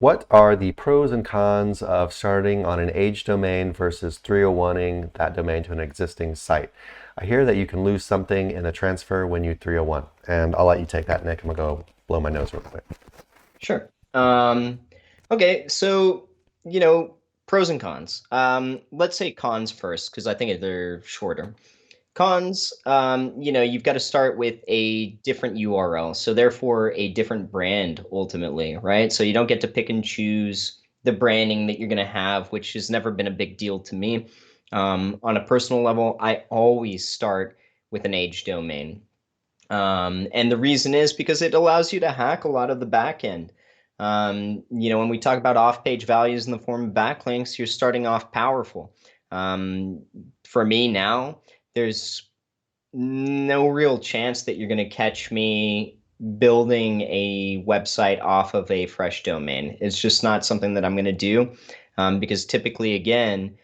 What are the pros and cons of starting on an age domain versus 301ing that domain to an existing site? I hear that you can lose something in a transfer when you 301, and I'll let you take that, Nick. I'm gonna go blow my nose real quick. Sure. Okay, so, pros and cons. Let's say cons first, because I think they're shorter. Cons, you've got to start with a different URL, so therefore a different brand ultimately, right? So you don't get to pick and choose the branding that you're going to have, which has never been a big deal to me. On a personal level, I always start with an age domain. And the reason is because it allows you to hack a lot of the back end. When we talk about off-page values in the form of backlinks, you're starting off powerful. Um, for me now, there's no real chance that you're going to catch me building a website off of a fresh domain. It's just not something that I'm going to do because typically, again,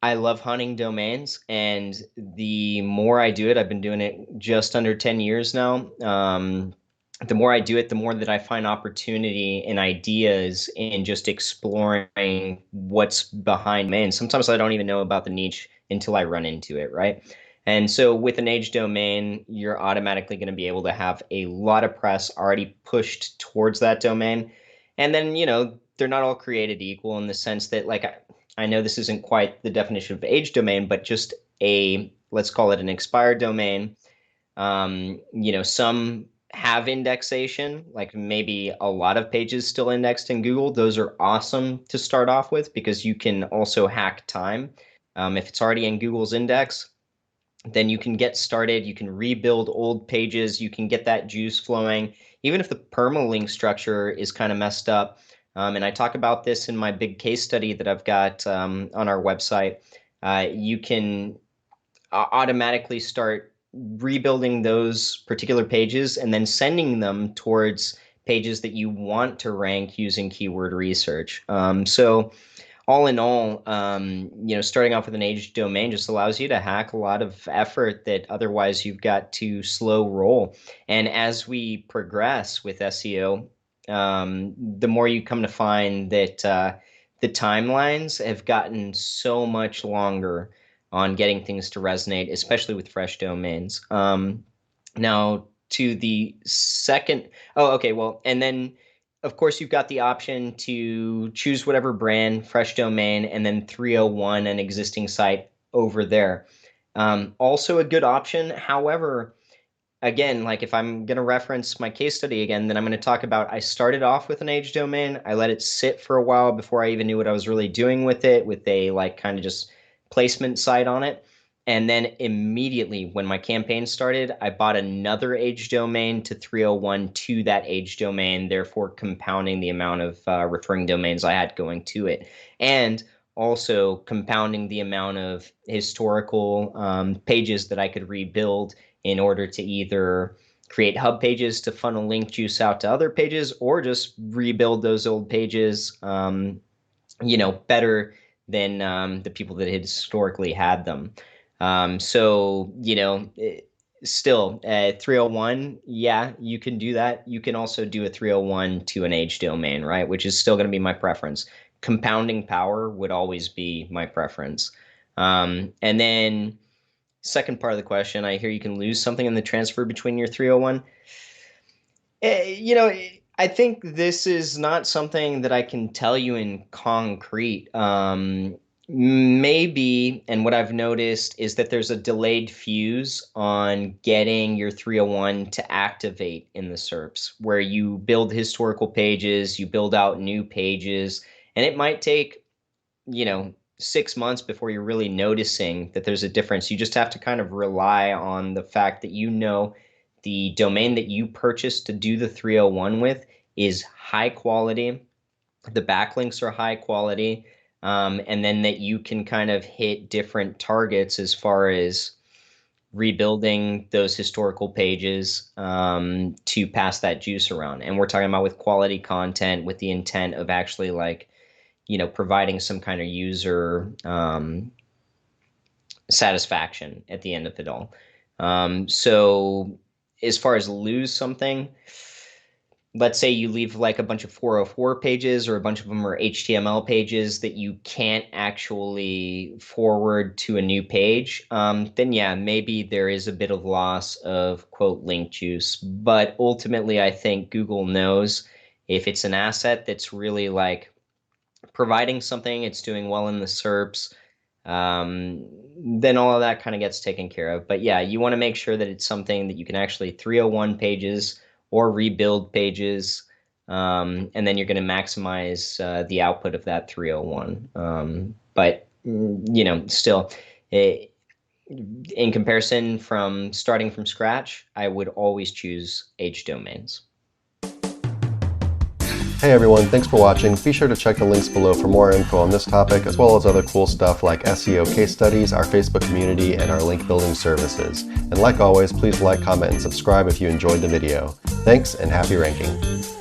I love hunting domains, and the more I do it, I've been doing it just under 10 years now. The more I do it, the more that I find opportunity and ideas in just exploring what's behind me. And sometimes I don't even know about the niche until I run into it, right? And so with an age domain, you're automatically going to be able to have a lot of press already pushed towards that domain. And then, they're not all created equal in the sense that, like, I know this isn't quite the definition of age domain, but just let's call it an expired domain. Some have indexation, like maybe a lot of pages still indexed in Google. Those are awesome to start off with because you can also hack time. If it's already in Google's index, then you can get started. You can rebuild old pages. You can get that juice flowing, even if the permalink structure is kind of messed up. And I talk about this in my big case study that I've got on our website. You can automatically start rebuilding those particular pages and then sending them towards pages that you want to rank using keyword research. So all in all, starting off with an age domain just allows you to hack a lot of effort that otherwise you've got to slow roll. And as we progress with SEO, the more you come to find that the timelines have gotten so much longer on getting things to resonate, especially with fresh domains. Now, to the second, oh, okay, well, and then of course, you've got the option to choose whatever brand, fresh domain, and then 301 an existing site over there. Also a good option. However, again, like if I'm going to reference my case study again, then I'm going to talk about I started off with an age domain. I let it sit for a while before I even knew what I was really doing with it, with a like kind of just placement site on it. And then immediately when my campaign started, I bought another age domain to 301 to that age domain, therefore compounding the amount of referring domains I had going to it. And also compounding the amount of historical pages that I could rebuild in order to either create hub pages to funnel link juice out to other pages or just rebuild those old pages, better than the people that had historically had them. Still, 301, yeah, you can do that. You can also do a 301 to an age domain, right? Which is still going to be my preference. Compounding power would always be my preference. And then second part of the question, I hear you can lose something in the transfer between your 301. I think this is not something that I can tell you in concrete. Maybe, and what I've noticed is that there's a delayed fuse on getting your 301 to activate in the SERPs, where you build historical pages, you build out new pages, and it might take 6 months before you're really noticing that there's a difference. You just have to kind of rely on the fact that the domain that you purchased to do the 301 with is high quality, the backlinks are high quality, and then that you can kind of hit different targets as far as rebuilding those historical pages to pass that juice around. And we're talking about with quality content with the intent of actually like providing some kind of user satisfaction at the end of it all. So as far as lose something, let's say you leave like a bunch of 404 pages, or a bunch of them are HTML pages that you can't actually forward to a new page, then yeah, maybe there is a bit of loss of quote link juice. But ultimately, I think Google knows if it's an asset that's really like providing something, it's doing well in the SERPs, then all of that kind of gets taken care of. But yeah, you want to make sure that it's something that you can actually 301 pages or rebuild pages, and then you're going to maximize the output of that 301. But still, it, in comparison from starting from scratch, I would always choose H domains. Hey everyone, thanks for watching. Be sure to check the links below for more info on this topic, as well as other cool stuff like SEO case studies, our Facebook community, and our link building services. And like always, please like, comment, and subscribe if you enjoyed the video. Thanks, and happy ranking.